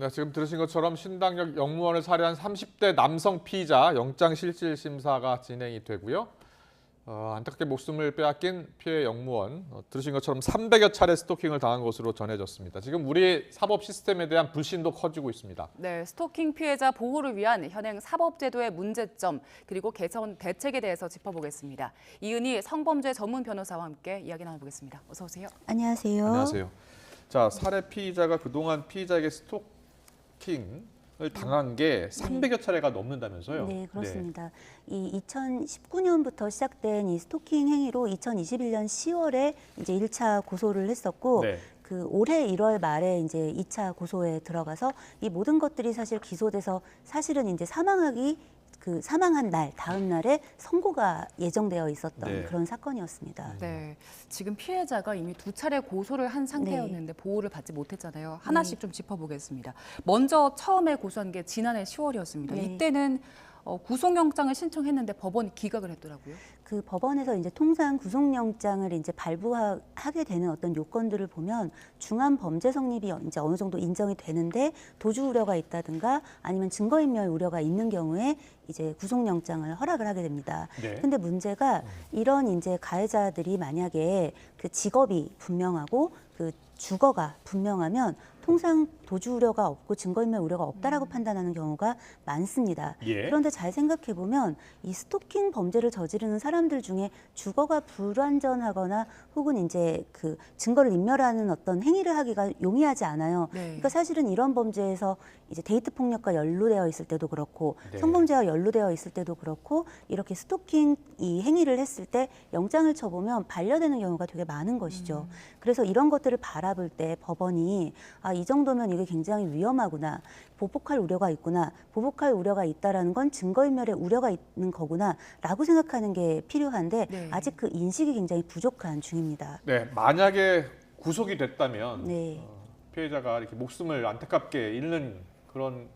네, 지금 들으신 것처럼 신당역 영무원을 살해한 30대 남성 피의자 영장실질심사가 진행이 되고요. 안타깝게 목숨을 빼앗긴 피해 영무원, 들으신 것처럼 300여 차례 스토킹을 당한 것으로 전해졌습니다. 지금 우리 사법 시스템에 대한 불신도 커지고 있습니다. 네, 스토킹 피해자 보호를 위한 현행 사법제도의 문제점 그리고 개선 대책에 대해서 짚어보겠습니다. 이은희 성범죄 전문 변호사와 함께 이야기 나눠보겠습니다. 어서 오세요. 안녕하세요. 안녕하세요. 자, 살해 피의자가 그동안 피의자에게 스토킹을 당한 게 300여 차례가 넘는다면서요? 네, 그렇습니다. 이 2019년부터 시작된 이 스토킹 행위로 2021년 10월에 이제 1차 고소를 했었고 네. 그 올해 1월 말에 이제 2차 고소에 들어가서 이 모든 것들이 사실 기소돼서 사실은 이제 사망한 날 다음 날에 선고가 예정되어 있었던 네. 그런 사건이었습니다. 네, 지금 피해자가 이미 2차례 고소를 한 상태였는데 보호를 받지 못했잖아요. 하나씩 좀 짚어보겠습니다. 먼저 처음에 고소한 게 지난해 10월이었습니다. 네. 이때는 구속영장을 신청했는데 법원이 기각을 했더라고요. 그 법원에서 이제 통상 구속영장을 이제 발부하게 되는 어떤 요건들을 보면 중한 범죄 성립이 이제 어느 정도 인정이 되는데 도주 우려가 있다든가 아니면 증거인멸 우려가 있는 경우에 이제 구속영장을 허락을 하게 됩니다. 네. 근데 문제가 이런 이제 가해자들이 만약에 그 직업이 분명하고 그 주거가 분명하면 통상 도주 우려가 없고 증거인멸 우려가 없다라고 판단하는 경우가 많습니다. 예. 그런데 잘 생각해 보면 이 스토킹 범죄를 저지르는 사람들 중에 주거가 불완전하거나 혹은 이제 그 증거를 인멸하는 어떤 행위를 하기가 용이하지 않아요. 네. 그러니까 사실은 이런 범죄에서 이제 데이트 폭력과 연루되어 있을 때도 그렇고 네. 성범죄와 연루되어 있을 때도 그렇고 이렇게 스토킹 이 행위를 했을 때 영장을 쳐보면 반려되는 경우가 되게 많은 것이죠. 그래서 이런 것들을 바라볼 때 법원이 이 정도면 이게 굉장히 위험하구나. 보복할 우려가 있구나. 보복할 우려가 있다라는 건 증거인멸의 우려가 있는 거구나라고 생각하는 게 필요한데 네. 아직 그 인식이 굉장히 부족한 중입니다. 네, 만약에 구속이 됐다면 네. 피해자가 이렇게 목숨을 안타깝게 잃는 그런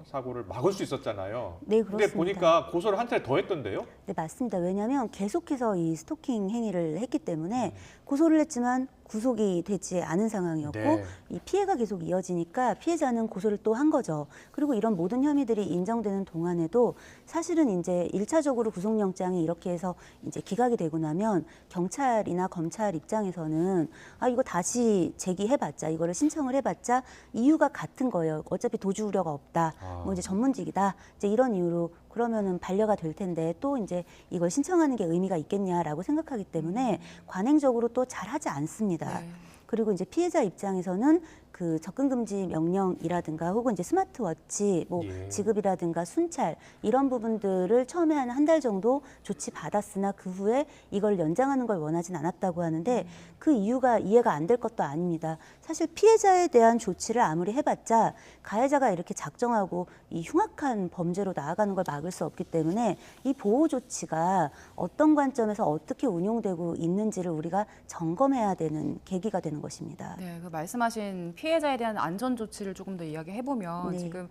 사고를 막을 수 있었잖아요. 네, 근데 그렇습니다. 보니까 고소를 한 차례 더 했던데요? 네, 맞습니다. 왜냐하면 계속해서 이 스토킹 행위를 했기 때문에 고소를 했지만 구속이 되지 않은 상황이었고 네. 이 피해가 계속 이어지니까 피해자는 고소를 또 한 거죠. 그리고 이런 모든 혐의들이 인정되는 동안에도 사실은 이제 1차적으로 구속영장이 이렇게 해서 이제 기각이 되고 나면 경찰이나 검찰 입장에서는 이거 다시 제기해봤자 이거를 신청을 해봤자 이유가 같은 거예요. 어차피 도주 우려가 없다. 뭐 이제 전문직이다. 이제 이런 이유로 그러면은 반려가 될 텐데 또 이제 이걸 신청하는 게 의미가 있겠냐라고 생각하기 때문에 관행적으로 또 잘하지 않습니다. 네. 그리고 이제 피해자 입장에서는 그 접근 금지 명령이라든가 혹은 이제 스마트워치 뭐 예. 지급이라든가 순찰 이런 부분들을 처음에 한 달 정도 조치 받았으나 그 후에 이걸 연장하는 걸 원하진 않았다고 하는데 그 이유가 이해가 안 될 것도 아닙니다. 사실 피해자에 대한 조치를 아무리 해봤자 가해자가 이렇게 작정하고 이 흉악한 범죄로 나아가는 걸 막을 수 없기 때문에 이 보호 조치가 어떤 관점에서 어떻게 운용되고 있는지를 우리가 점검해야 되는 계기가 되는 것입니다. 네, 그 말씀하신 피해자에 대한 안전 조치를 조금 더 이야기해 보면 네. 지금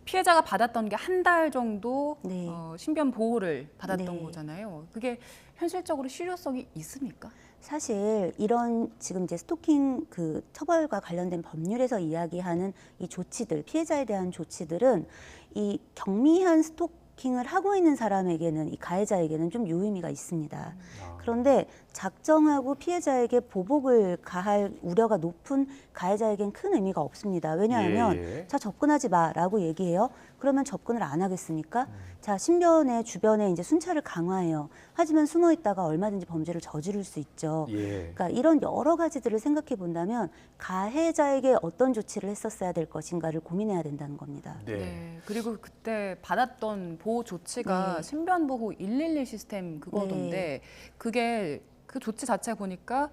피해자가 받았던 게 한 달 정도 네. 신변 보호를 받았던 네. 거잖아요. 그게 현실적으로 실효성이 있습니까? 사실 이런 지금 이제 스토킹 그 처벌과 관련된 법률에서 이야기하는 이 조치들, 피해자에 대한 조치들은 이 경미한 스토킹을 하고 있는 사람에게는 이 가해자에게는 좀 유의미가 있습니다. 그런데 작정하고 피해자에게 보복을 가할 우려가 높은 가해자에겐 큰 의미가 없습니다. 왜냐하면 예. 자 접근하지 마라고 얘기해요. 그러면 접근을 안 하겠습니까? 자 신변의 주변에 이제 순찰을 강화해요. 하지만 숨어 있다가 얼마든지 범죄를 저지를 수 있죠. 예. 그러니까 이런 여러 가지들을 생각해 본다면 가해자에게 어떤 조치를 했었어야 될 것인가를 고민해야 된다는 겁니다. 네. 그리고 그때 받았던 보호 조치가 네. 신변 보호 112 시스템 그거던데 그게 그 조치 자체 보니까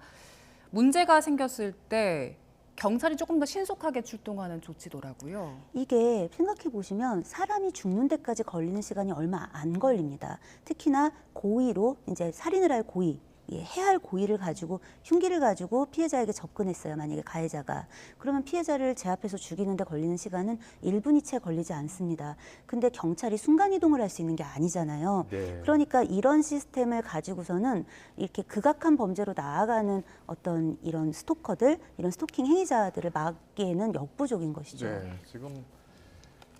문제가 생겼을 때 경찰이 조금 더 신속하게 출동하는 조치더라고요. 이게 생각해 보시면 사람이 죽는 데까지 걸리는 시간이 얼마 안 걸립니다. 특히나 고의로 이제 살인을 할 고의. 해할 고의를 가지고 흉기를 가지고 피해자에게 접근했어요. 만약에 가해자가. 그러면 피해자를 제 앞에서 죽이는데 걸리는 시간은 1분이 채 걸리지 않습니다. 근데 경찰이 순간이동을 할 수 있는 게 아니잖아요. 네. 그러니까 이런 시스템을 가지고서는 이렇게 극악한 범죄로 나아가는 어떤 이런 스토커들, 이런 스토킹 행위자들을 막기에는 역부족인 것이죠. 네, 지금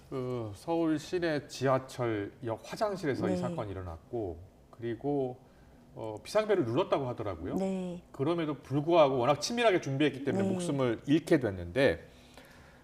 그 서울 시내 지하철역 화장실에서 이 네. 사건이 일어났고 그리고 비상벨을 눌렀다고 하더라고요. 네. 그럼에도 불구하고 워낙 치밀하게 준비했기 때문에 네. 목숨을 잃게 됐는데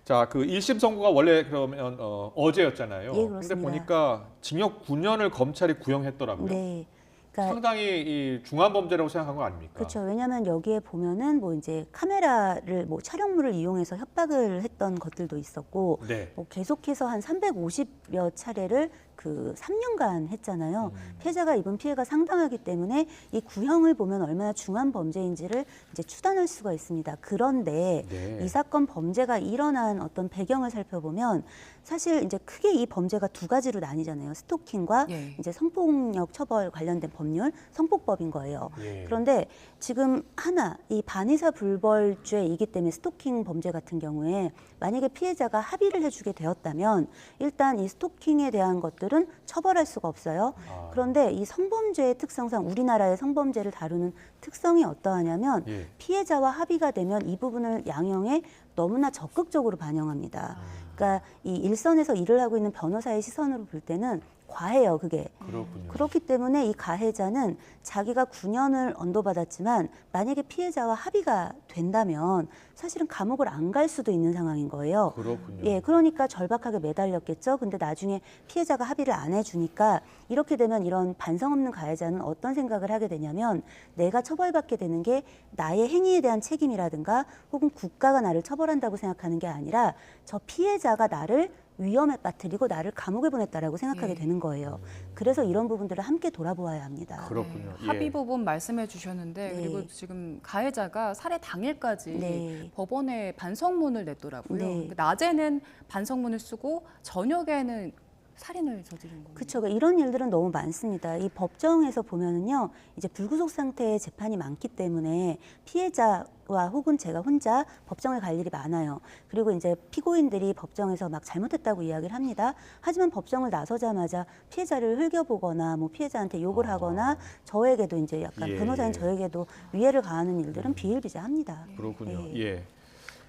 자, 그 1심 선고가 원래 그러면 어제였잖아요. 예, 근데 그렇습니다. 보니까 징역 9년을 검찰이 구형했더라고요. 네. 그러니까 상당히 이 중한 범죄라고 생각한 거 아닙니까? 그렇죠. 왜냐하면 여기에 보면은 뭐 이제 카메라를 뭐 촬영물을 이용해서 협박을 했던 것들도 있었고 네. 뭐 계속해서 한 350여 차례를 그 3년간 했잖아요. 피해자가 입은 피해가 상당하기 때문에 이 구형을 보면 얼마나 중한 범죄인지를 이제 추단할 수가 있습니다. 그런데 네. 이 사건 범죄가 일어난 어떤 배경을 살펴보면 사실 이제 크게 이 범죄가 두 가지로 나뉘잖아요. 스토킹과 예. 이제 성폭력 처벌 관련된 법률, 성폭법인 거예요. 예. 그런데 지금 하나 이 반의사 불벌죄이기 때문에 스토킹 범죄 같은 경우에 만약에 피해자가 합의를 해주게 되었다면 일단 이 스토킹에 대한 것들은 처벌할 수가 없어요. 아. 그런데 이 성범죄의 특성상 우리나라의 성범죄를 다루는 특성이 어떠하냐면 예. 피해자와 합의가 되면 이 부분을 양형에 너무나 적극적으로 반영합니다. 그러니까 이 일선에서 일을 하고 있는 변호사의 시선으로 볼 때는 과해요, 그게. 그렇군요. 그렇기 때문에 이 가해자는 자기가 9년을 언도받았지만 만약에 피해자와 합의가 된다면 사실은 감옥을 안 갈 수도 있는 상황인 거예요. 그렇군요. 예, 그러니까 절박하게 매달렸겠죠. 근데 나중에 피해자가 합의를 안 해주니까 이렇게 되면 이런 반성 없는 가해자는 어떤 생각을 하게 되냐면 내가 처벌받게 되는 게 나의 행위에 대한 책임이라든가 혹은 국가가 나를 처벌한다고 생각하는 게 아니라 저 피해자가 나를 위험에 빠뜨리고 나를 감옥에 보냈다라고 생각하게 예. 되는 거예요. 그래서 이런 부분들을 함께 돌아보아야 합니다. 그렇군요. 네, 합의 예. 부분 말씀해 주셨는데 네. 그리고 지금 가해자가 살해 당일까지 네. 법원에 반성문을 냈더라고요. 네. 그러니까 낮에는 반성문을 쓰고 저녁에는 살인을 저지른 거예요. 그렇죠. 이런 일들은 너무 많습니다. 이 법정에서 보면은요, 이제 불구속 상태의 재판이 많기 때문에 피해자와 혹은 제가 혼자 법정에 갈 일이 많아요. 그리고 이제 피고인들이 법정에서 막 잘못했다고 이야기를 합니다. 하지만 법정을 나서자마자 피해자를 흘겨보거나 뭐 피해자한테 욕을 하거나 저에게도 이제 약간 예. 변호사인 저에게도 위해를 가하는 일들은 비일비재합니다. 그렇군요. 네. 예.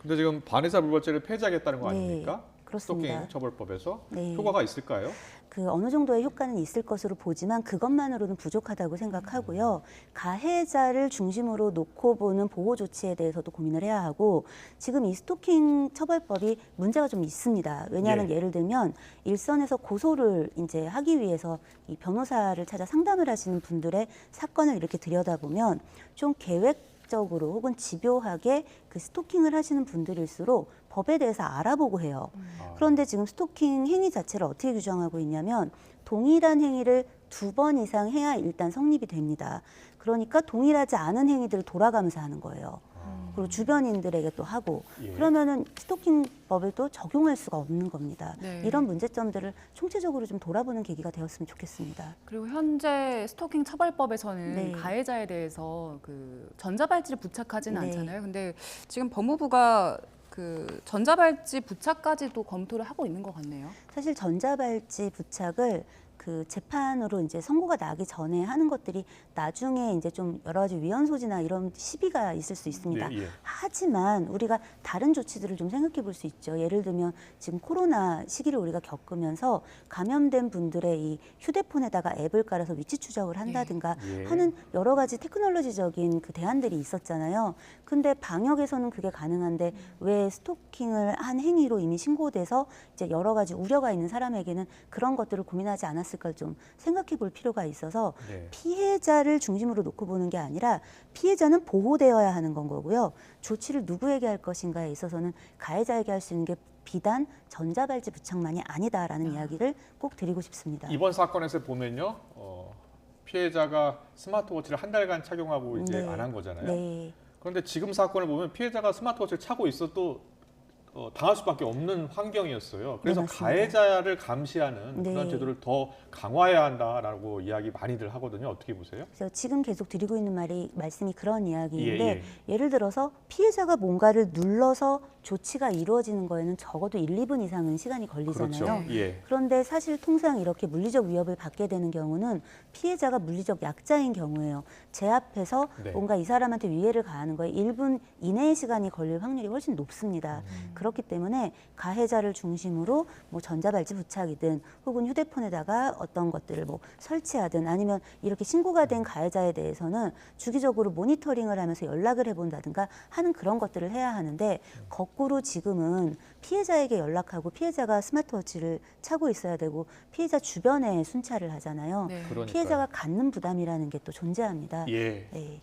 근데 지금 반의사 불벌죄를 폐지하겠다는 거 네, 아닙니까? 그렇습니다. 스토킹 처벌법에서 네. 효과가 있을까요? 그 어느 정도의 효과는 있을 것으로 보지만 그것만으로는 부족하다고 생각하고요. 가해자를 중심으로 놓고 보는 보호 조치에 대해서도 고민을 해야 하고 지금 이 스토킹 처벌법이 문제가 좀 있습니다. 왜냐하면 예. 예를 들면 일선에서 고소를 이제 하기 위해서 이 변호사를 찾아 상담을 하시는 분들의 사건을 이렇게 들여다보면 좀 계획적으로 혹은 집요하게 그 스토킹을 하시는 분들일수록 법에 대해서 알아보고 해요. 그런데 지금 스토킹 행위 자체를 어떻게 규정하고 있냐면 동일한 행위를 2번 이상 해야 일단 성립이 됩니다. 그러니까 동일하지 않은 행위들을 돌아가면서 하는 거예요. 그리고 주변인들에게 또 하고 예. 그러면은 스토킹법을 또 적용할 수가 없는 겁니다. 네. 이런 문제점들을 총체적으로 좀 돌아보는 계기가 되었으면 좋겠습니다. 그리고 현재 스토킹 처벌법에서는 네. 가해자에 대해서 그 전자발찌를 부착하지는 네. 않잖아요. 근데 지금 법무부가 그 전자발찌 부착까지도 검토를 하고 있는 것 같네요. 사실 전자발찌 부착을 그 재판으로 이제 선고가 나기 전에 하는 것들이 나중에 이제 좀 여러 가지 위헌 소지나 이런 시비가 있을 수 있습니다. 예, 예. 하지만 우리가 다른 조치들을 좀 생각해 볼 수 있죠. 예를 들면 지금 코로나 시기를 우리가 겪으면서 감염된 분들의 이 휴대폰에다가 앱을 깔아서 위치 추적을 한다든가 예. 하는 여러 가지 테크놀로지적인 그 대안들이 있었잖아요. 근데 방역에서는 그게 가능한데 왜 스토킹을 한 행위로 이미 신고돼서 이제 여러 가지 우려가 있는 사람에게는 그런 것들을 고민하지 않았을까 좀 생각해 볼 필요가 있어서 네. 피해자를 중심으로 놓고 보는 게 아니라 피해자는 보호되어야 하는 건 거고요. 조치를 누구에게 할 것인가에 있어서는 가해자에게 할 수 있는 게 비단 전자발찌 부착만이 아니다라는 이야기를 꼭 드리고 싶습니다. 이번 사건에서 보면요, 피해자가 스마트워치를 한 달간 착용하고 이제 네. 안 한 거잖아요. 네. 그런데 지금 사건을 보면 피해자가 스마트워치를 차고 있어도 당할 수밖에 없는 환경이었어요. 그래서 맞습니다. 가해자를 감시하는 네. 그런 제도를 더 강화해야 한다라고 이야기 많이들 하거든요. 어떻게 보세요? 그래서 지금 계속 드리고 있는 말씀이 그런 이야기인데 예, 예를 들어서 피해자가 뭔가를 눌러서 조치가 이루어지는 거에는 적어도 1, 2분 이상은 시간이 걸리잖아요. 그렇죠. 예. 그런데 사실 통상 이렇게 물리적 위협을 받게 되는 경우는 피해자가 물리적 약자인 경우예요. 제 앞에서 네. 뭔가 이 사람한테 위해를 가하는 거에 1분 이내의 시간이 걸릴 확률이 훨씬 높습니다. 그렇기 때문에 가해자를 중심으로 뭐 전자발찌 부착이든 혹은 휴대폰에다가 어떤 것들을 뭐 설치하든 아니면 이렇게 신고가 된 가해자에 대해서는 주기적으로 모니터링을 하면서 연락을 해본다든가 하는 그런 것들을 해야 하는데 거꾸로 지금은 피해자에게 연락하고 피해자가 스마트워치를 차고 있어야 되고 피해자 주변에 순찰을 하잖아요. 네. 그러니까요. 피해자가 갖는 부담이라는 게 또 존재합니다. 예. 네.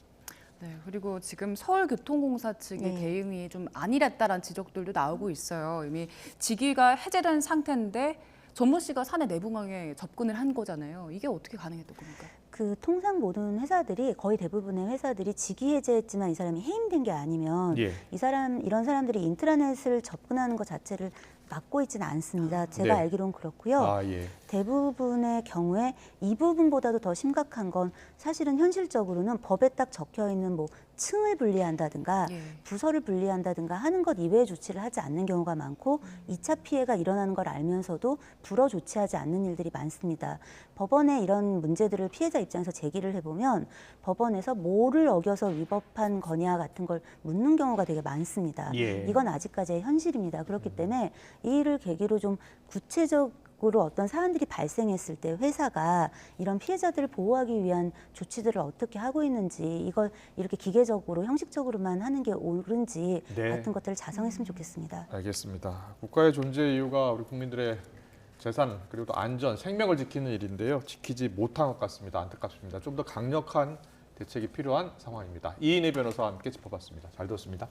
네, 그리고 지금 서울교통공사 측의 네. 대응이 좀 안일했다라는 지적들도 나오고 있어요. 이미 직위가 해제된 상태인데 전모 씨가 사내 내부망에 접근을 한 거잖아요. 이게 어떻게 가능했던 겁니까? 그 통상 모든 회사들이 거의 대부분의 회사들이 직위 해제했지만 이 사람이 해임된 게 아니면 예. 이런 사람들이 인트라넷을 접근하는 것 자체를 막고 있지는 않습니다. 제가 네. 알기로는 그렇고요. 아, 예. 대부분의 경우에 이 부분보다도 더 심각한 건 사실은 현실적으로는 법에 딱 적혀 있는 뭐 층을 분리한다든가 예. 부서를 분리한다든가 하는 것 이외의 조치를 하지 않는 경우가 많고 2차 피해가 일어나는 걸 알면서도 불어 조치하지 않는 일들이 많습니다. 법원에 이런 문제들을 피해자 입장에서 제기를 해보면 법원에서 뭐를 어겨서 위법한 거냐 같은 걸 묻는 경우가 되게 많습니다. 예. 이건 아직까지의 현실입니다. 그렇기 때문에 이 일을 계기로 좀 구체적으로 어떤 사안들이 발생했을 때 회사가 이런 피해자들을 보호하기 위한 조치들을 어떻게 하고 있는지 이걸 이렇게 기계적으로 형식적으로만 하는 게 옳은지 네. 같은 것들을 자성했으면 좋겠습니다. 알겠습니다. 국가의 존재 이유가 우리 국민들의 재산 그리고 또 안전, 생명을 지키는 일인데요. 지키지 못한 것 같습니다. 안타깝습니다. 좀 더 강력한 대책이 필요한 상황입니다. 이인혜 변호사와 함께 짚어봤습니다. 잘 들었습니다.